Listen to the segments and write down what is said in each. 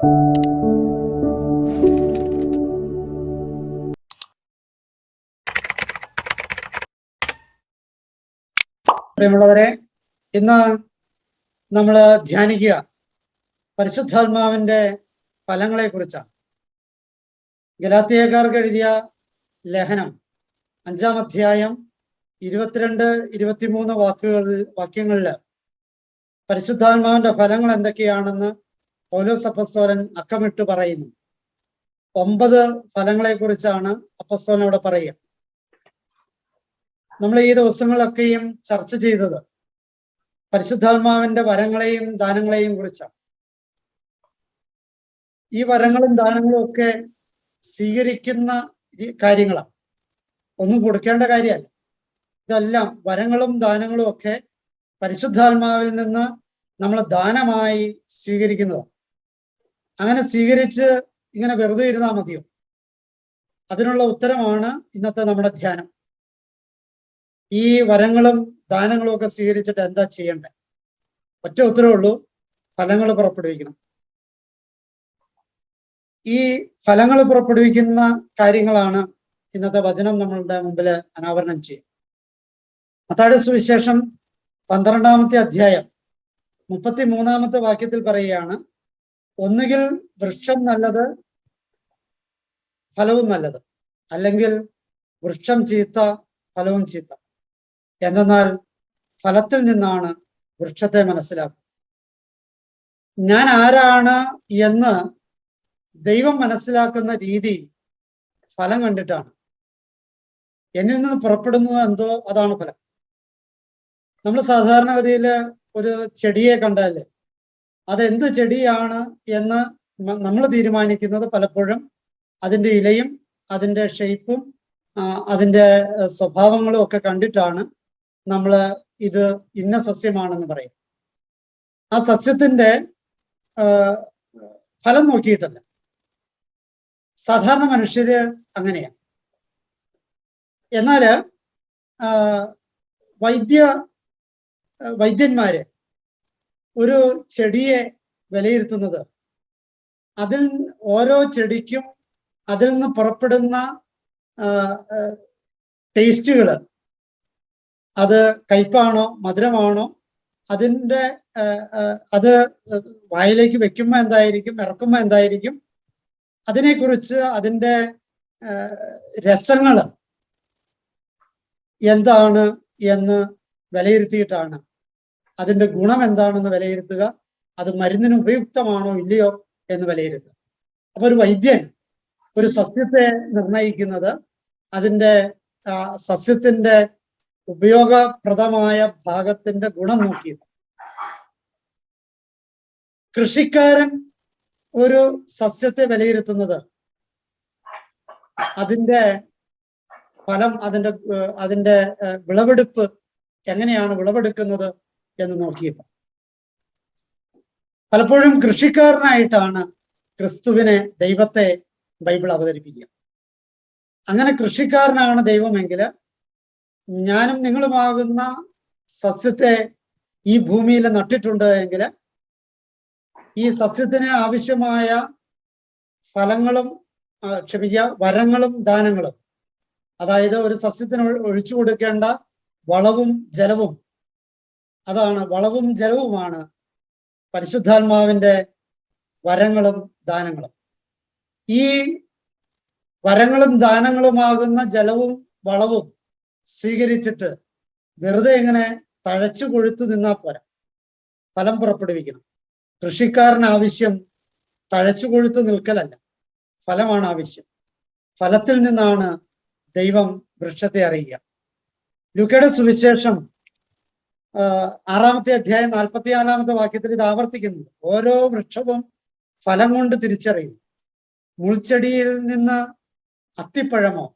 പ്രിയമുള്ളവരെ, ഇന്ന് നമ്മൾ ധ്യാനിക്കുക പരിശുദ്ധാത്മാവിന്റെ ഫലങ്ങളെ കുറിച്ചാണ്. ഗലാത്യക്കാർക്ക് എഴുതിയ ലേഖനം 5-ാം അധ്യായം 22-23 വാക്യങ്ങളിൽ പരിശുദ്ധാത്മാവിന്റെ ഫലങ്ങൾ എന്തൊക്കെയാണെന്ന് പൗലോസ് അപ്പസ്തോലൻ അക്കമിട്ട് പറയുന്നു. 9 ഫലങ്ങളെ കുറിച്ചാണ് അപ്പസ്തോലൻ അവിടെ പറയുക. നമ്മൾ ഈ ദിവസങ്ങളൊക്കെയും ചർച്ച ചെയ്തത് പരിശുദ്ധാത്മാവിന്റെ വരങ്ങളെയും ദാനങ്ങളെയും കുറിച്ചാണ്. ഈ വരങ്ങളും ദാനങ്ങളും ഒക്കെ സ്വീകരിക്കുന്ന കാര്യങ്ങളാണ്, ഒന്നും കൊടുക്കേണ്ട കാര്യമല്ല. ഇതെല്ലാം വരങ്ങളും ദാനങ്ങളും ഒക്കെ പരിശുദ്ധാത്മാവിൽ നിന്ന് നമ്മൾ ദാനമായി സ്വീകരിക്കുന്നതാണ്. അങ്ങനെ സ്വീകരിച്ച് ഇങ്ങനെ വെറുതെ ഇരുന്നാൽ മതിയോ? അതിനുള്ള ഉത്തരമാണ് ഇന്നത്തെ നമ്മുടെ ധ്യാനം. ഈ വരങ്ങളും ദാനങ്ങളും ഒക്കെ സ്വീകരിച്ചിട്ട് എന്താ ചെയ്യേണ്ടത്? ഒറ്റ ഉത്തരവുള്ളൂ, ഫലങ്ങൾ പുറപ്പെടുവിക്കണം. ഈ ഫലങ്ങൾ പുറപ്പെടുവിക്കുന്ന കാര്യങ്ങളാണ് ഇന്നത്തെ വചനം നമ്മളുടെ മുമ്പിൽ അനാവരണം ചെയ്യും. മത്തായിയുടെ സുവിശേഷം 12-ാമത്തെ അധ്യായം 33-ാമത്തെ വാക്യത്തിൽ പറയുകയാണ്, ഒന്നുകിൽ വൃക്ഷം നല്ലത്, ഫലവും നല്ലത്, അല്ലെങ്കിൽ വൃക്ഷം ചീത്ത, ഫലവും ചീത്ത. എന്തെന്നാൽ ഫലത്തിൽ നിന്നാണ് വൃക്ഷത്തെ മനസ്സിലാക്കുക. ഞാൻ ആരാണ് എന്ന് ദൈവം മനസ്സിലാക്കുന്ന രീതി ഫലം കണ്ടിട്ടാണ്. എന്നിൽ നിന്ന് പുറപ്പെടുന്നത് എന്തോ അതാണ് ഫലം. നമ്മൾ സാധാരണഗതിയിൽ ഒരു ചെടിയെ കണ്ടാല് അതെന്ത് ചെടിയാണ് എന്ന് നമ്മൾ തീരുമാനിക്കുന്നത് പലപ്പോഴും അതിൻ്റെ ഇലയും അതിൻ്റെ ഷേപ്പും അതിൻ്റെ സ്വഭാവങ്ങളും ഒക്കെ കണ്ടിട്ടാണ് നമ്മൾ ഇത് ഇന്ന സസ്യമാണെന്ന് പറയും. ആ സസ്യത്തിന്റെ ഫലം നോക്കിയിട്ടല്ല. സാധാരണ മനുഷ്യര് അങ്ങനെയാണ്. എന്നാല് വൈദ്യന്മാര് ഒരു ചെടിയെ വിലയിരുത്തുന്നത് അതിൽ ഓരോ ചെടിക്കും അതിൽ നിന്ന് പുറപ്പെടുന്ന ടേസ്റ്റുകള്, അത് കയ്പാണോ മധുരമാണോ, അതിൻ്റെ അത് വായിലേക്ക് വെക്കുമ്പോൾ എന്തായിരിക്കും, ഇറക്കുമ്പോൾ എന്തായിരിക്കും, അതിനെക്കുറിച്ച് അതിൻ്റെ രസങ്ങള് എന്താണ് എന്ന് വിലയിരുത്തിയിട്ടാണ് അതിൻ്റെ ഗുണം എന്താണെന്ന് വിലയിരുത്തുക, അത് മരുന്നിന് ഉപയുക്തമാണോ ഇല്ലയോ എന്ന് വിലയിരുത്തുക. അപ്പൊ ഒരു വൈദ്യൻ ഒരു സസ്യത്തെ നിർണയിക്കുന്നത് അതിൻ്റെ സസ്യത്തിന്റെ ഉപയോഗപ്രദമായ ഭാഗത്തിന്റെ ഗുണം നോക്കിയിട്ട്. കൃഷിക്കാരൻ ഒരു സസ്യത്തെ വിലയിരുത്തുന്നത് അതിൻ്റെ ഫലം, അതിൻ്റെ വിളവെടുപ്പ് എങ്ങനെയാണ് വിളവെടുക്കുന്നത് എന്ന് നോക്കിയിട്ട്. പലപ്പോഴും കൃഷിക്കാരനായിട്ടാണ് ക്രിസ്തുവിനെ, ദൈവത്തെ ബൈബിൾ അവതരിപ്പിക്കുക. അങ്ങനെ കൃഷിക്കാരനാണ് ദൈവമെങ്കിൽ ഞാനും നിങ്ങളുമാകുന്ന സസ്യത്തെ ഈ ഭൂമിയിൽ നട്ടിട്ടുണ്ട് എങ്കിൽ ഈ സസ്യത്തിന് ആവശ്യമായ ഫലങ്ങളും വരങ്ങളും ദാനങ്ങളും, അതായത് ഒരു സസ്യത്തിന് ഒഴിച്ചു കൊടുക്കേണ്ട വളവും ജലവും, വളവും ജലവുമാണ് പരിശുദ്ധാത്മാവിന്റെ വരങ്ങളും ദാനങ്ങളും. ഈ വരങ്ങളും ദാനങ്ങളുമാകുന്ന ജലവും വളവും സ്വീകരിച്ചിട്ട് വെറുതെ ഇങ്ങനെ തഴച്ചു കൊഴുത്തു നിന്നാൽ പോരാ, ഫലം പുറപ്പെടുവിക്കണം. കൃഷിക്കാരന് ആവശ്യം തഴച്ചു കൊഴുത്തു നിൽക്കലല്ല, ഫലമാണ് ആവശ്യം. ഫലത്തിൽ നിന്നാണ് ദൈവം വൃക്ഷത്തെ അറിയുക. ലൂക്കയുടെ സുവിശേഷം 6-ാമത്തെ അധ്യായം 44-ാമത്തെ വാക്യത്തിൽ ഇത് ആവർത്തിക്കുന്നു. ഓരോ വൃക്ഷവും ഫലം കൊണ്ട് തിരിച്ചറിയുന്നു. മുൾച്ചെടിയിൽ നിന്ന് അത്തിപ്പഴമോ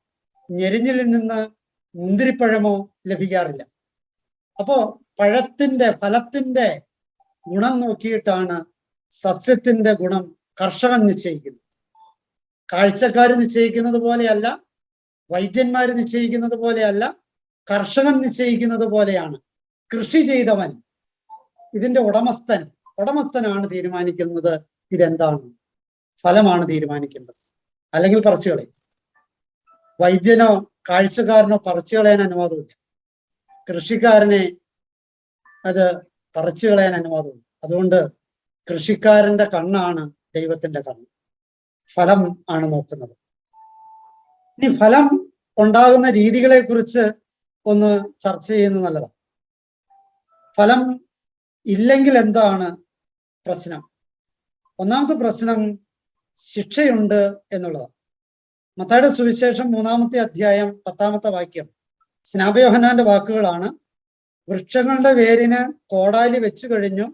ഞെരിഞ്ഞിൽ നിന്ന് മുന്തിരിപ്പഴമോ ലഭിക്കാറില്ല. അപ്പോ ഫലത്തിന്റെ ഗുണം നോക്കിയിട്ടാണ് സസ്യത്തിന്റെ ഗുണം കർഷകൻ നിശ്ചയിക്കുന്നത്. കാഴ്ചക്കാർ നിശ്ചയിക്കുന്നത് പോലെയല്ല, വൈദ്യന്മാർ നിശ്ചയിക്കുന്നത് പോലെയല്ല, കർഷകൻ നിശ്ചയിക്കുന്നത് പോലെയാണ് കൃഷി ചെയ്തവൻ, ഇതിന്റെ ഉടമസ്ഥനാണ് തീരുമാനിക്കുന്നത് ഇതെന്താണ്. ഫലമാണ് തീരുമാനിക്കേണ്ടത്, അല്ലെങ്കിൽ പറിച്ചു കളയും. വൈദ്യനോ കാഴ്ചക്കാരനോ പറിച്ചു കളയാൻ അനുവാദമില്ല. കൃഷിക്കാരനെ അത് പറിച്ചു കളയാൻ അനുവാദമില്ല. അതുകൊണ്ട് കൃഷിക്കാരന്റെ കണ്ണാണ് ദൈവത്തിന്റെ കണ്ണ്. ഫലം ആണ് നോക്കുന്നത്. ഇനി ഫലം ഉണ്ടാകുന്ന രീതികളെ കുറിച്ച് ഒന്ന് ചർച്ച ചെയ്യുന്നത് നല്ലതാണ്. ഫലം ഇല്ലെങ്കിൽ എന്താണ് പ്രശ്നം? ഒന്നാമത്തെ പ്രശ്നം ശിക്ഷയുണ്ട് എന്നുള്ളതാണ്. മത്തായിയുടെ സുവിശേഷം 3-ാമത്തെ അധ്യായം 10-ാമത്തെ വാക്യം സ്നാപയോഹന്നാന്റെ വാക്കുകളാണ്. വൃക്ഷങ്ങളുടെ വേരിന് കോടാലി വെച്ചു കഴിഞ്ഞു,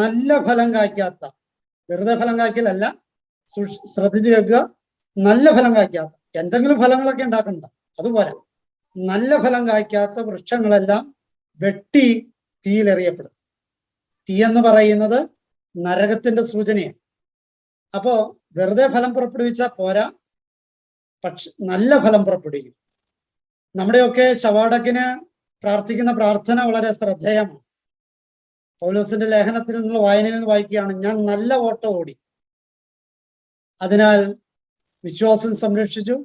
നല്ല ഫലം കായ്ക്കാത്ത, വെറുതെ ഫലം കായ്ക്കലല്ല, ശ്രദ്ധിച്ചു കേൾക്കുക, നല്ല ഫലം കായ്ക്കാത്ത, എന്തെങ്കിലും ഫലങ്ങളൊക്കെ ഉണ്ടാക്കണ്ട, അതുപോരാ, നല്ല ഫലം കായ്ക്കാത്ത വൃക്ഷങ്ങളെല്ലാം വെട്ടി തീയിലെറിയപ്പെടും. തീ എന്ന് പറയുന്നത് നരകത്തിന്റെ സൂചനയാണ്. അപ്പോ വെറുതെ ഫലം പുറപ്പെടുവിച്ചാൽ പോരാ, പക്ഷെ നല്ല ഫലം പുറപ്പെടുവിക്കും. നമ്മുടെയൊക്കെ ശവാടക്കിന് പ്രാർത്ഥിക്കുന്ന പ്രാർത്ഥന വളരെ ശ്രദ്ധേയമാണ്. പൗലോസിന്റെ ലേഖനത്തിൽ നിന്നുള്ള വായനയിൽ നിന്ന് വായിക്കുകയാണ്, ഞാൻ നല്ല ഓട്ടം ഓടി, അതിനാൽ വിശ്വാസം സംരക്ഷിച്ചു,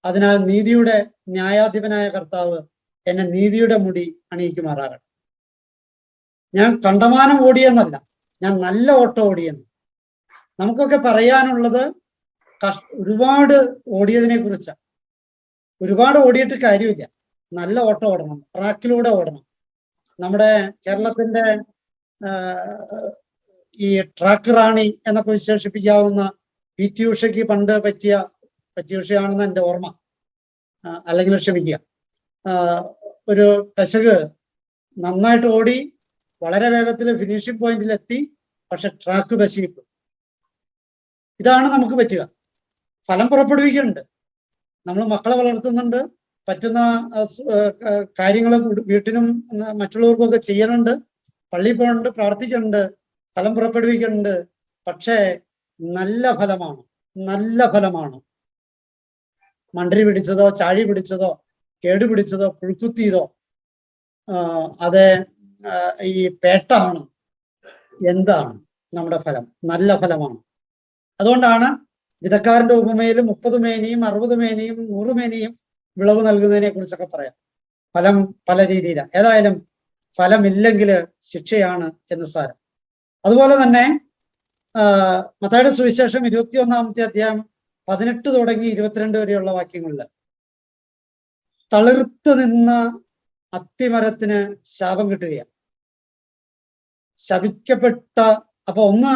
അതിനാൽ നീതിയുടെ ന്യായാധിപനായ കർത്താവ് എന്നെ നീതിയുടെ മുടി അണിയിക്കുമാറാകട്ടെ. ഞാൻ കണ്ടമാനം ഓടിയെന്നല്ല, ഞാൻ നല്ല ഓട്ടം ഓടിയെന്ന്. നമുക്കൊക്കെ പറയാനുള്ളത് ഒരുപാട് ഓടിയതിനെ കുറിച്ചാണ്. ഒരുപാട് ഓടിയിട്ട് കാര്യമില്ല, നല്ല ഓട്ടം ഓടണം, ട്രാക്കിലൂടെ ഓടണം. നമ്മുടെ കേരളത്തിന്റെ ഈ ട്രാക്ക് റാണി എന്നൊക്കെ വിശേഷിപ്പിക്കാവുന്ന പി.ടി. ഉഷയ്ക്ക് പണ്ട് പറ്റിയ ഉഷയാണെന്ന് എൻ്റെ ഓർമ്മ, അല്ലെങ്കിൽ ക്ഷമിക്കുക, ഒരു പെശക് നന്നായിട്ട് ഓടി വളരെ വേഗത്തിൽ ഫിനിഷിംഗ് പോയിന്റിൽ എത്തി, പക്ഷെ ട്രാക്ക് പശിയിട്ടു. ഇതാണ് നമുക്ക് പറ്റുക. ഫലം പുറപ്പെടുവിക്കുന്നുണ്ട്, നമ്മൾ മക്കളെ വളർത്തുന്നുണ്ട്, പറ്റുന്ന കാര്യങ്ങൾ വീട്ടിനും മറ്റുള്ളവർക്കും ഒക്കെ ചെയ്യുന്നുണ്ട്, പള്ളിയിൽ പോകുന്നുണ്ട്, പ്രാർത്ഥിക്കുന്നുണ്ട്, ഫലം പുറപ്പെടുവിക്കുന്നുണ്ട്. പക്ഷേ നല്ല ഫലമാണ്, നല്ല ഫലമാണ്. മണ്ടരി പിടിച്ചതോ ചാഴി പിടിച്ചതോ കേടുപിടിച്ചതോ പുഴുക്കുത്തിയതോ അത് ഈ പേട്ടാണ്, എന്താണ് നമ്മുടെ ഫലം? നല്ല ഫലമാണ്. അതുകൊണ്ടാണ് വിധക്കാരന്റെ ഉപമയിൽ 30 മേനിയും 60 മേനിയും 100 മേനിയും വിളവ് നൽകുന്നതിനെ കുറിച്ചൊക്കെ പറയാം. ഫലം പല രീതിയിലാണ്. ഏതായാലും ഫലമില്ലെങ്കിൽ ശിക്ഷയാണ് എന്ന് സാരം. അതുപോലെ തന്നെ മത്തായിയുടെ സുവിശേഷം 21-ാമത്തെ അധ്യായം 18 തുടങ്ങി 22 വരെയുള്ള വാക്യങ്ങളിൽ തളിർത്ത് നിന്ന അത്തിമരത്തിന് ശാപം കിട്ടുകയാണ്. ശപിക്കപ്പെട്ട, അപ്പൊ ഒന്ന്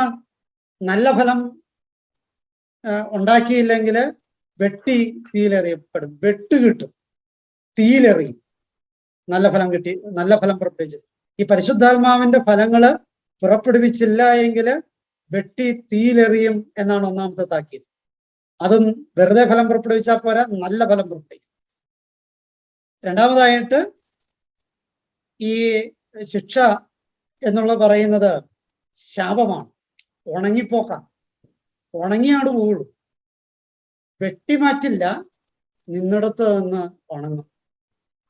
നല്ല ഫലം ഉണ്ടാക്കിയില്ലെങ്കിൽ വെട്ടി തീയിലെറിയപ്പെടും, വെട്ട് കിട്ടും, തീയിലെറിയും. നല്ല ഫലം കിട്ടി, നല്ല ഫലം പുറപ്പെടുവിച്ചു. ഈ പരിശുദ്ധാത്മാവിന്റെ ഫലങ്ങള് പുറപ്പെടുവിച്ചില്ല എങ്കിൽ വെട്ടി തീയിലെറിയും എന്നാണ് ഒന്നാമത്തെ താക്കീത്. അതും വെറുതെ ഫലം പുറപ്പെടുവിച്ചാൽ പോരാ, നല്ല ഫലം പുറപ്പെടുവിക്കും. രണ്ടാമതായിട്ട് ഈ ശിക്ഷ എന്നുള്ള പറയുന്നത് ശാപമാണ്, ഉണങ്ങിപ്പോക്കാണ്. ഉണങ്ങിയാട് പോകുള്ളൂ, വെട്ടിമാറ്റില്ല, നിന്നിടത്ത് നിന്ന് ഉണങ്ങും.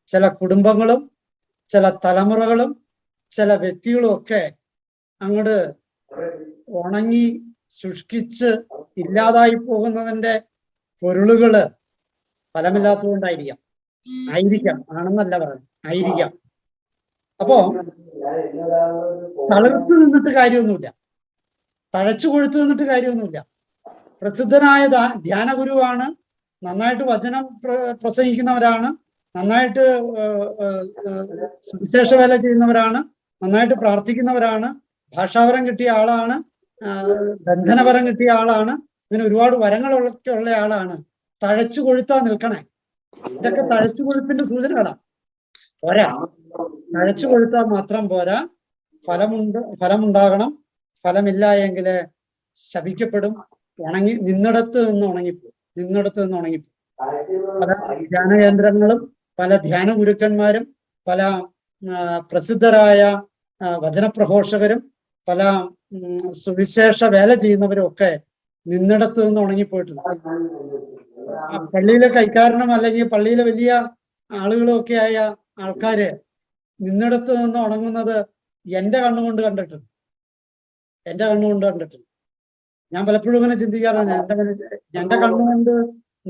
ചില കുടുംബങ്ങളും ചില തലമുറകളും ചില വ്യക്തികളും ഒക്കെ അങ്ങോട്ട് ഉണങ്ങി ശുഷ്കിച്ച് ഇല്ലാതായി പോകുന്നതിന്റെ പൊരുളുകള് ഫലമില്ലാത്തതുകൊണ്ടായിരിക്കാം. ആണെന്നല്ല പറയുന്നത്, ആയിരിക്കാം. അപ്പോ തളിർത്ത് നിന്നിട്ട് കാര്യമൊന്നുമില്ല, തഴച്ചു കൊഴുത്ത് നിന്നിട്ട് കാര്യമൊന്നുമില്ല. പ്രസിദ്ധനായ ധ്യാനഗുരുവാണ്, നന്നായിട്ട് വചനം പ്രസംഗിക്കുന്നവരാണ്, നന്നായിട്ട് സുവിശേഷ വേല ചെയ്യുന്നവരാണ്, നന്നായിട്ട് പ്രാർത്ഥിക്കുന്നവരാണ്, ഭാഷാവരം കിട്ടിയ ആളാണ്, ബന്ധനവരം കിട്ടിയ ആളാണ്, ഇങ്ങനെ ഒരുപാട് വരങ്ങളൊക്കെ ഉള്ള ആളാണ്. തഴച്ചു കൊഴുത്താ നിൽക്കണേ. ഇതൊക്കെ തഴച്ചു കൊഴുപ്പിന്റെ സൂചനകളാ. പോരാ, തഴച്ചു കൊഴുത്താൽ മാത്രം പോരാ, ഫലമുണ്ടാകണം. ഫലമില്ല എങ്കിൽ ശപിക്കപ്പെടും, നിന്നിടത്ത് നിന്ന് ഉണങ്ങിപ്പോകും. പല ധ്യാന കേന്ദ്രങ്ങളും പല ധ്യാന ഗുരുക്കന്മാരും പല പ്രസിദ്ധരായ വചനപ്രഘോഷകരും പല സുവിശേഷ വേല ചെയ്യുന്നവരും ഒക്കെ നിന്നിടത്ത് നിന്ന് ഉണങ്ങിപ്പോയിട്ടുണ്ട്. പള്ളിയിലെ കൈക്കാരനും അല്ലെങ്കിൽ പള്ളിയിലെ വലിയ ആളുകളും ഒക്കെ ആയ ആൾക്കാര് നിന്നിടത്ത് നിന്ന് ഉണങ്ങുന്നത് എന്റെ കണ്ണുകൊണ്ട് കണ്ടിട്ടുണ്ട്. ഞാൻ പലപ്പോഴും ഇങ്ങനെ ചിന്തിക്കാറാണ്. എന്റെ കണ്ണുകൊണ്ട്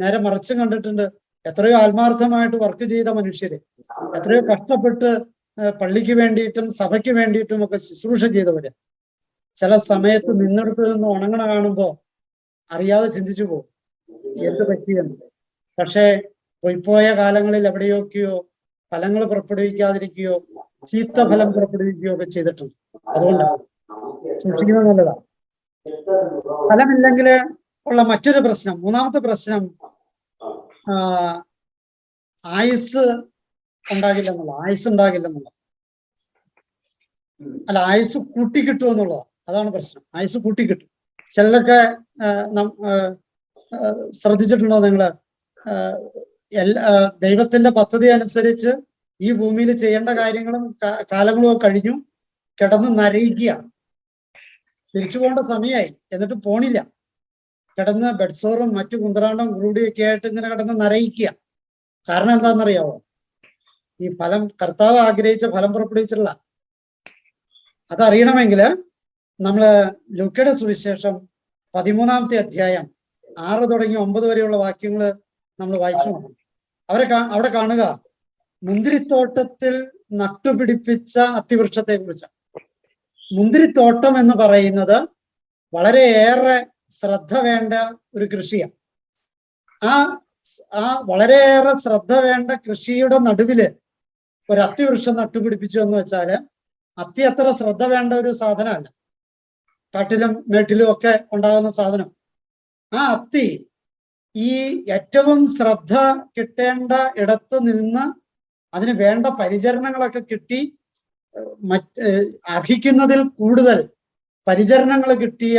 നേരെ മറിച്ചും കണ്ടിട്ടുണ്ട്. എത്രയോ ആത്മാർത്ഥമായിട്ട് വർക്ക് ചെയ്ത മനുഷ്യര്, എത്രയോ കഷ്ടപ്പെട്ട് പള്ളിക്ക് വേണ്ടിയിട്ടും സഭയ്ക്ക് വേണ്ടിയിട്ടും ഒക്കെ ശുശ്രൂഷ ചെയ്തവര് ചില സമയത്ത് നിന്നെടുത്ത് നിന്ന് ഉണങ്ങണ കാണുമ്പോ അറിയാതെ ചിന്തിച്ചു പോകും എന്ത് പറ്റിയെന്ന്. പക്ഷേ പൊയ്പോയ കാലങ്ങളിൽ എവിടെയൊക്കെയോ ഫലങ്ങൾ പുറപ്പെടുവിക്കാതിരിക്കുകയോ ചീത്ത ഫലം പുറപ്പെടുവിക്കുകയോ ഒക്കെ ചെയ്തിട്ടുണ്ട്. അതുകൊണ്ട് സൂക്ഷിക്കുന്നത് നല്ലതാണ്. ഫലമില്ലെങ്കിൽ ഉള്ള മറ്റൊരു പ്രശ്നം, മൂന്നാമത്തെ പ്രശ്നം, ആയുസ് ഉണ്ടാകില്ലെന്നുള്ള, ആയുസ് ഉണ്ടാകില്ലെന്നുള്ള, അല്ല ആയുസ് കൂട്ടിക്കിട്ടുമെന്നുള്ളതാണ്. അതാണ് പ്രശ്നം. ആയുസ് കൂട്ടിക്കിട്ടും. ചിലരൊക്കെ ശ്രദ്ധിച്ചിട്ടുണ്ടോ നിങ്ങള്? ദൈവത്തിന്റെ പദ്ധതി അനുസരിച്ച് ഈ ഭൂമിയിൽ ചെയ്യേണ്ട കാര്യങ്ങളും കാലങ്ങളും കഴിഞ്ഞു, കിടന്ന് നരയിക്കുക. തിരിച്ചു പോകേണ്ട സമയമായി, എന്നിട്ട് പോണില്ല. കിടന്ന് ബെഡ്സോറും മറ്റു കുന്തറാണ്ടും ക്രൂഡിയൊക്കെ ആയിട്ട് ഇങ്ങനെ കിടന്ന് നരയിക്കുക. കാരണം എന്താണെന്നറിയാവോ? ഈ ഫലം കർത്താവ് ആഗ്രഹിച്ച ഫലം പുറപ്പെടുവിച്ചിട്ടുള്ള. അതറിയണമെങ്കിൽ നമ്മള് ലൂക്കയുടെ സുവിശേഷം 13-ാമത്തെ അധ്യായം 6 തുടങ്ങി 9 വരെയുള്ള വാക്യങ്ങൾ നമ്മൾ വായിച്ചു നോക്കണം. അവിടെ കാണുക മുന്തിരിത്തോട്ടത്തിൽ നട്ടുപിടിപ്പിച്ച അത്തിവൃക്ഷത്തെ കുറിച്ചാണ്. മുന്തിരിത്തോട്ടം എന്ന് പറയുന്നത് വളരെയേറെ ശ്രദ്ധ വേണ്ട ഒരു കൃഷിയാണ്. ആ വളരെയേറെ ശ്രദ്ധ വേണ്ട കൃഷിയുടെ നടുവില് ഒരു അത്തിവൃക്ഷം നട്ടുപിടിപ്പിച്ചു എന്ന് വെച്ചാല് അത്തി അത്ര ശ്രദ്ധ വേണ്ട ഒരു സാധനമല്ല. കാട്ടിലും മേട്ടിലും ഒക്കെ ഉണ്ടാകുന്ന സാധനം. ആ അത്തി ഈ ഏറ്റവും ശ്രദ്ധ കിട്ടേണ്ട ഇടത്ത് നിന്ന് അതിന് വേണ്ട പരിചരണങ്ങളൊക്കെ കിട്ടി അർഹിക്കുന്നതിൽ കൂടുതൽ പരിചരണങ്ങൾ കിട്ടിയ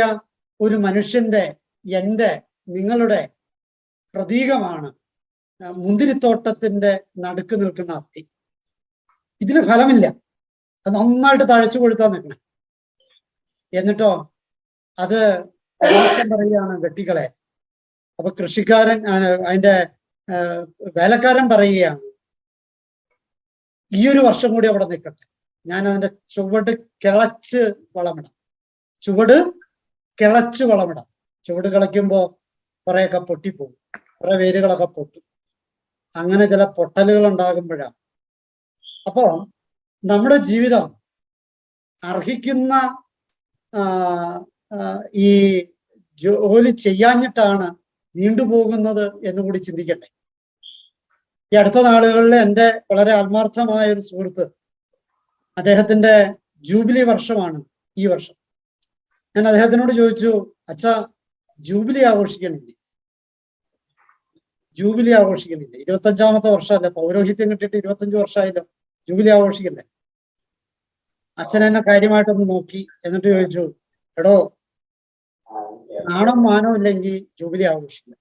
ഒരു മനുഷ്യന്റെ, എന്റെ, നിങ്ങളുടെ പ്രതീകമാണ് മുന്തിരിത്തോട്ടത്തിന്റെ നടുക്ക് നിൽക്കുന്ന അത്തി. ഇതിന് ഫലമില്ല, അത് നന്നായിട്ട് തഴച്ചു കൊഴുത്താൻ നിൽക്കണേ. എന്നിട്ടോ അത് പറയുകയാണ് വെട്ടികളെ. അപ്പൊ കൃഷിക്കാരൻ, അതിന്റെ വേലക്കാരൻ പറയുകയാണ്, ഈ ഒരു വർഷം കൂടി അവിടെ നിൽക്കട്ടെ, ഞാൻ അതിന്റെ ചുവട് കിളച്ച് വളമിടാം. ചുവട് കിളച്ച് വളമിടാം. ചുവട് കിളയ്ക്കുമ്പോ കുറെയൊക്കെ പൊട്ടിപ്പോകും, കുറെ വേരുകളൊക്കെ പൊട്ടും. അങ്ങനെ ചില പൊട്ടലുകൾ ഉണ്ടാകുമ്പോഴാണ്. അപ്പോ നമ്മുടെ ജീവിതം അർഹിക്കുന്ന ഈ ജോലി ചെയ്യാഞ്ഞിട്ടാണ് നീണ്ടുപോകുന്നത് എന്നുകൂടി ചിന്തിക്കട്ടെ. ഈ അടുത്ത നാളുകളിൽ എൻ്റെ വളരെ ആത്മാർത്ഥമായ ഒരു സുഹൃത്ത്, അദ്ദേഹത്തിന്റെ ജൂബിലി വർഷമാണ് ഈ വർഷം. ഞാൻ അദ്ദേഹത്തിനോട് ചോദിച്ചു, അച്ഛാ ജൂബിലി ആഘോഷിക്കണില്ലേ? ജൂബിലി ആഘോഷിക്കണില്ലേ? 25-ാമത്തെ വർഷമല്ലേ, പൗരോഹിത്യം കിട്ടിയിട്ട് 25 വർഷമായല്ലോ, ജൂബിലി ആഘോഷിക്കണ്ടേ? അച്ഛൻ എന്നെ കാര്യമായിട്ടൊന്ന് നോക്കി, എന്നിട്ട് ചോദിച്ചു, എടോ നാണം മാനവും ഇല്ലെങ്കിൽ ജൂബിലി ആഘോഷിക്കില്ല.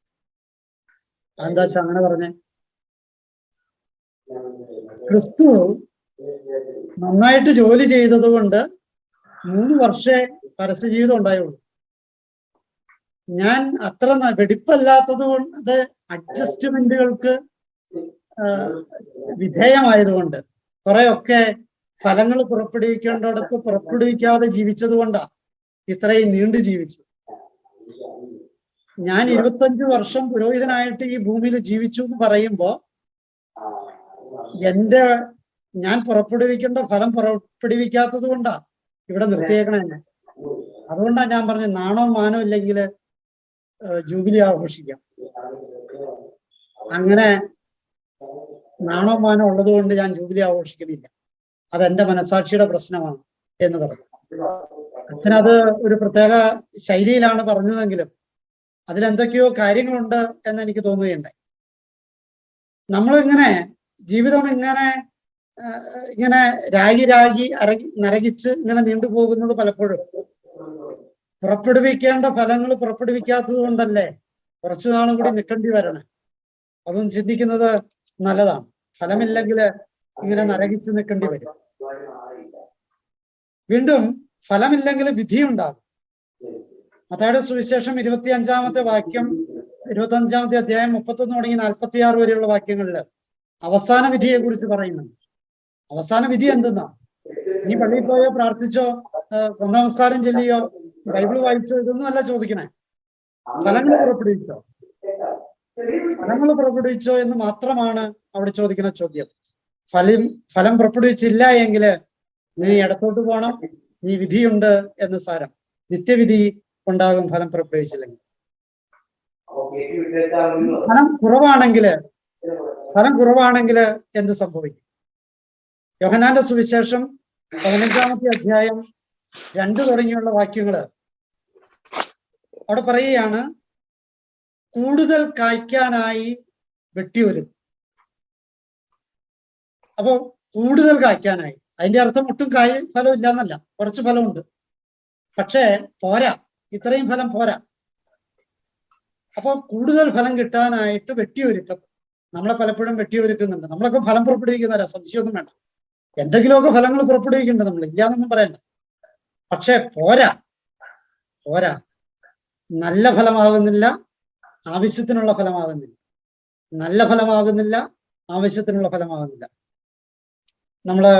എന്താ വെച്ചാ അങ്ങനെ പറഞ്ഞേ? ക്രിസ്തു നന്നായിട്ട് ജോലി ചെയ്തത് കൊണ്ട് 3 വർഷേ പരസ്യജീവിതം ഉണ്ടായുള്ളൂ. ഞാൻ അത്ര വെടിപ്പല്ലാത്തത് കൊണ്ട്, അഡ്ജസ്റ്റ്മെന്റുകൾക്ക് വിധേയമായതുകൊണ്ട്, കുറെയൊക്കെ ഫലങ്ങൾ പുറപ്പെടുവിക്കേണ്ടിടത്ത് പുറപ്പെടുവിക്കാതെ ജീവിച്ചത് കൊണ്ടാണ് ഇത്രയും നീണ്ടു ജീവിച്ചത്. ഞാൻ 25 വർഷം പുരോഹിതനായിട്ട് ഈ ഭൂമിയിൽ ജീവിച്ചു എന്ന് പറയുമ്പോ ഞാൻ പുറപ്പെടുവിക്കേണ്ട ഫലം പുറപ്പെടുവിക്കാത്തത് കൊണ്ടാ ഇവിടെ നിർത്തിയേക്കണേ. അതുകൊണ്ടാ ഞാൻ പറഞ്ഞു, നാണവും മാനവും ഇല്ലെങ്കിൽ ജൂബിലി ആഘോഷിക്കാം. അങ്ങനെ നാണവും മാനവും ഉള്ളത് കൊണ്ട് ഞാൻ ജൂബിലി ആഘോഷിക്കുന്നില്ല, അതെന്റെ മനസാക്ഷിയുടെ പ്രശ്നമാണ് എന്ന് പറഞ്ഞു. അച്ഛനത് ഒരു പ്രത്യേക ശൈലിയിലാണ് പറഞ്ഞതെങ്കിലും അതിലെന്തൊക്കെയോ കാര്യങ്ങളുണ്ട് എന്ന് എനിക്ക് തോന്നുകയുണ്ടായി. നമ്മളിങ്ങനെ ജീവിതം ഇങ്ങനെ രാഗി നരകിച്ച് ഇങ്ങനെ നീണ്ടുപോകുന്നത് പലപ്പോഴും പുറപ്പെടുവിക്കേണ്ട ഫലങ്ങൾ പുറപ്പെടുവിക്കാത്തത് കൊണ്ടല്ലേ കുറച്ചു നാളും കൂടി നിൽക്കേണ്ടി വരണേ. അതൊന്നും ചിന്തിക്കുന്നത് നല്ലതാണ്. ഫലമില്ലെങ്കിൽ ഇങ്ങനെ നരകിച്ച് നിൽക്കേണ്ടി വരും. വീണ്ടും ഫലമില്ലെങ്കിൽ വിധിയുണ്ടാകും. മത്തായിയുടെ സുവിശേഷം 25-ാമത്തെ വാക്യം, 25-ാമത്തെ അധ്യായം 31 തുടങ്ങി 46 വരെയുള്ള വാക്യങ്ങളില് അവസാന വിധിയെ കുറിച്ച് പറയുന്നുണ്ട്. അവസാന വിധി എന്തെന്നാ? നീ പള്ളിയിൽ പോയോ, പ്രാർത്ഥിച്ചോ, നമസ്കാരം ചൊല്ലിയോ, ബൈബിള് വായിച്ചോ ഇതൊന്നും അല്ല ചോദിക്കണേ. ഫലങ്ങൾ പുറപ്പെടുവിച്ചോ, ഫലങ്ങൾ പുറപ്പെടുവിച്ചോ എന്ന് മാത്രമാണ് അവിടെ ചോദിക്കുന്ന ചോദ്യം. ഫലം പുറപ്പെടുവിച്ചില്ല എങ്കിൽ നീ ഇടത്തോട്ട് പോകണം, നീ വിധിയുണ്ട് എന്ന് സാരം. നിത്യവിധി ഉണ്ടാകും ഫലം പുറപ്പെടുവിച്ചില്ലെങ്കിൽ. ഫലം കുറവാണെങ്കിൽ എന്ത് സംഭവിക്കും? യോഹന്നാന്റെ സുവിശേഷം 15-ാമത്തെ അധ്യായം 2 തുടങ്ങിയുള്ള വാക്യങ്ങള് അവിടെ പറയുകയാണ്, കൂടുതൽ കായ്ക്കാനായി വെട്ടിയൊരുക്കും. അപ്പോ കൂടുതൽ കായ്ക്കാനായി, അതിന്റെ അർത്ഥം ഒട്ടും ഫലം ഇല്ല എന്നല്ല, കുറച്ച് ഫലമുണ്ട്, പക്ഷേ പോരാ, ഇത്രയും ഫലം പോരാ. അപ്പൊ കൂടുതൽ ഫലം കിട്ടാനായിട്ട് വെട്ടിയൊരുക്കം. നമ്മളെ പലപ്പോഴും വെട്ടിയൊരുക്കുന്നുണ്ട്. നമ്മളൊക്കെ ഫലം പുറപ്പെടുവിക്കുന്നവരാ, സംശയമൊന്നും വേണ്ട. എന്തെങ്കിലുമൊക്കെ ഫലങ്ങൾ പുറപ്പെടുവിക്കുന്നുണ്ട്, നമ്മൾ ഇല്ലാന്നൊന്നും പറയണ്ട. പക്ഷെ പോരാ, നല്ല ഫലമാകുന്നില്ല, ആവശ്യത്തിനുള്ള ഫലമാകുന്നില്ല. നല്ല ഫലമാകുന്നില്ല, ആവശ്യത്തിനുള്ള ഫലമാകുന്നില്ല. നമ്മള്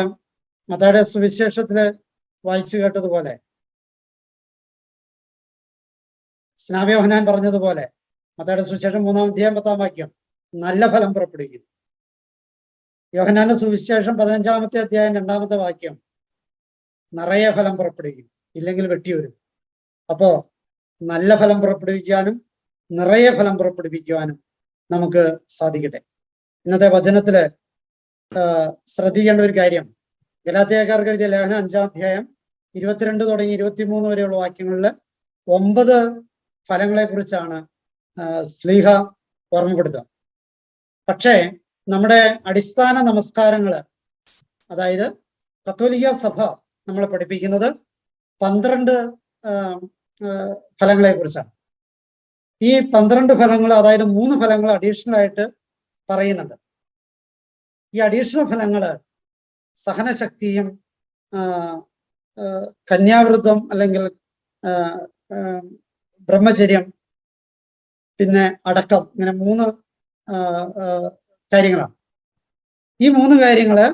മത്തായിയുടെ സുവിശേഷത്തില് വായിച്ചു കേട്ടതുപോലെ, സ്നാപക യോഹന്നാൻ പറഞ്ഞതുപോലെ, മത്തായിയുടെ സുവിശേഷം 3-ാം അധ്യായം 10-ാം വാക്യം, നല്ല ഫലം പുറപ്പെടുവിക്കുന്നു. യോഹന്നാന്റെ സുവിശേഷം 15-ാമത്തെ അധ്യായം 2-ാമത്തെ വാക്യം, നിറയെ ഫലം പുറപ്പെടുവിക്കുന്നു, ഇല്ലെങ്കിൽ വെട്ടിയൊരും. അപ്പോ നല്ല ഫലം പുറപ്പെടുവിക്കാനും നിറയെ ഫലം പുറപ്പെടുവിക്കുവാനും നമുക്ക് സാധിക്കട്ടെ. ഇന്നത്തെ വചനത്തില് ശ്രദ്ധിക്കേണ്ട ഒരു കാര്യം, ഗലാത്യക്കാർക്ക് എഴുതിയ ലേഖനം 5-ാം അധ്യായം 22 തുടങ്ങി 23 വരെയുള്ള വാക്യങ്ങളിൽ 9 ഫലങ്ങളെ കുറിച്ചാണ് ശ്ലീഹ ഓർമ്മപ്പെടുത്തുക. പക്ഷേ നമ്മുടെ അടിസ്ഥാന നമസ്കാരങ്ങള്, അതായത് കത്തോലിക്ക സഭ നമ്മളെ പഠിപ്പിക്കുന്നത് 12 ഫലങ്ങളെ കുറിച്ചാണ്. ഈ 12 ഫലങ്ങൾ, അതായത് 3 ഫലങ്ങൾ അഡീഷണൽ ആയിട്ട് പറയുന്നുണ്ട്. ഈ അഡീഷണൽ ഫലങ്ങള് സഹനശക്തിയും കന്യാവ്രതം അല്ലെങ്കിൽ ബ്രഹ്മചര്യം, പിന്നെ അടക്കം, ഇങ്ങനെ 3 കാര്യങ്ങളാണ്. ഈ 3 കാര്യങ്ങള്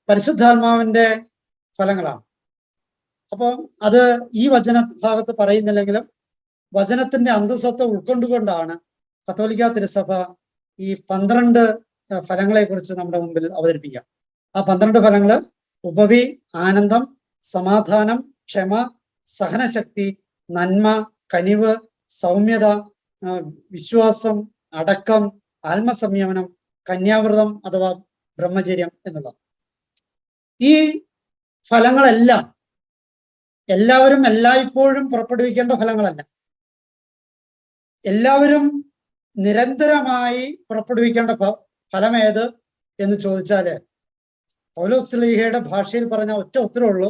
പരിശുദ്ധാത്മാവിന്റെ ഫലങ്ങളാണ്. അപ്പോൾ അത് ഈ വചന ഭാഗത്ത് പറയുന്നില്ലെങ്കിലും വചനത്തിന്റെ അന്തസത്ത ഉൾക്കൊണ്ടുകൊണ്ടാണ് കത്തോലിക്ക തിരുസഭ ഈ 12 ഫലങ്ങളെ കുറിച്ച് നമ്മുടെ മുമ്പിൽ അവതരിപ്പിക്കുക. ആ 12 ഫലങ്ങള് ഉപവി, ആനന്ദം, സമാധാനം, ക്ഷമ, സഹനശക്തി, നന്മ, കനിവ്, സൗമ്യത, വിശ്വാസം, അടക്കം, ആത്മസംയമനം, കന്യാവ്രതം അഥവാ ബ്രഹ്മചര്യം എന്നുള്ളത്. ഈ ഫലങ്ങളെല്ലാം എല്ലാവരും എല്ലായ്പ്പോഴും പുറപ്പെടുവിക്കേണ്ട ഫലങ്ങളല്ല. എല്ലാവരും നിരന്തരമായി പുറപ്പെടുവിക്കേണ്ട ഫലം ഏത് എന്ന് ചോദിച്ചാല് പൗലോസ് ശ്ലീഹയുടെ ഭാഷയിൽ പറഞ്ഞ ഒറ്റ ഉത്തരവുള്ളൂ.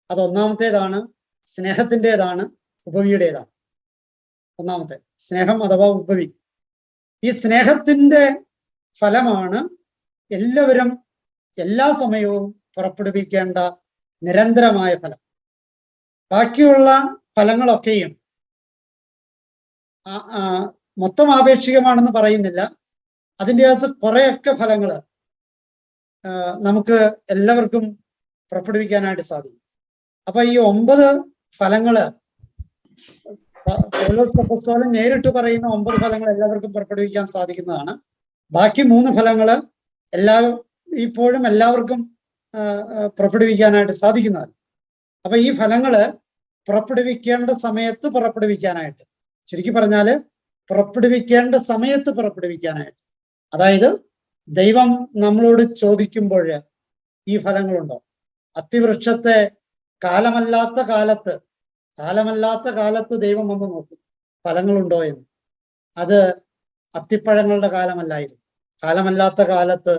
അത് ഒന്നാമത്തേതാണ്, സ്നേഹത്തിൻ്റെതാണ്, ഉപവിയുടേതാണ്. ഒന്നാമത്തെ സ്നേഹം അഥവാ ഉപവി. ഈ സ്നേഹത്തിന്റെ ഫലമാണ് എല്ലാവരും എല്ലാ സമയവും പുറപ്പെടുവിക്കേണ്ട നിരന്തരമായ ഫലം. ബാക്കിയുള്ള ഫലങ്ങളൊക്കെയും മൊത്തം ആപേക്ഷികമാണെന്ന് പറയുന്നില്ല. അതിൻ്റെ അകത്ത് കുറെയൊക്കെ ഫലങ്ങൾ നമുക്ക് എല്ലാവർക്കും പുറപ്പെടുവിക്കാനായിട്ട് സാധിക്കും. അപ്പൊ ഈ 9 ഫലങ്ങള് പൗലോസ് അപ്പോസ്തലൻ നേരിട്ട് പറയുന്ന 9 ഫലങ്ങൾ എല്ലാവർക്കും പുറപ്പെടുവിക്കാൻ സാധിക്കുന്നതാണ്. ബാക്കി 3 ഫലങ്ങള് ഇപ്പോഴും എല്ലാവർക്കും പുറപ്പെടുവിക്കാനായിട്ട് സാധിക്കുന്നതാണ്. അപ്പൊ ഈ ഫലങ്ങള് പുറപ്പെടുവിക്കേണ്ട സമയത്ത് പുറപ്പെടുവിക്കാനായിട്ട്, ചുരുക്കി പറഞ്ഞാല് പുറപ്പെടുവിക്കേണ്ട സമയത്ത് പുറപ്പെടുവിക്കാനായിട്ട്, അതായത് ദൈവം നമ്മളോട് ചോദിക്കുമ്പോൾ ഈ ഫലങ്ങളുണ്ടോ? അത്തിവൃക്ഷത്തെ കാലമല്ലാത്ത കാലത്ത് ദൈവം വന്ന് നോക്കും ഫലങ്ങളുണ്ടോ എന്ന്. അത് അത്തിപ്പഴങ്ങളുടെ കാലമല്ലായിരുന്നു. കാലമല്ലാത്ത കാലത്ത്,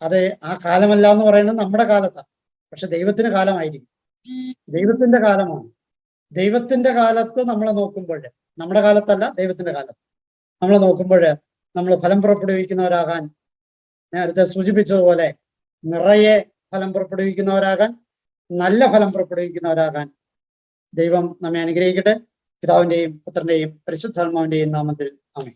അത് ആ കാലമല്ല എന്ന് പറയുന്നത് നമ്മുടെ കാലത്താണ്, പക്ഷെ ദൈവത്തിന് കാലമായിരിക്കും. ദൈവത്തിന്റെ കാലമാണ്. ദൈവത്തിന്റെ കാലത്ത് നമ്മളെ നോക്കുമ്പോൾ, നമ്മുടെ കാലത്തല്ല, ദൈവത്തിന്റെ കാലത്ത് നമ്മളെ നോക്കുമ്പോൾ നമ്മൾ ഫലം പുറപ്പെടുവിക്കുന്നവരാകാൻ, നേരത്തെ സൂചിപ്പിച്ചതുപോലെ നിറയെ ഫലം പുറപ്പെടുവിക്കുന്നവരാകാൻ, നല്ല ഫലം പുറപ്പെടുവിക്കുന്നവരാകാൻ ദൈവം നമ്മെ അനുഗ്രഹിക്കട്ടെ. പിതാവിന്റെയും പുത്രന്റെയും പരിശുദ്ധാത്മാവിന്റെയും നാമത്തിൽ ആമേൻ.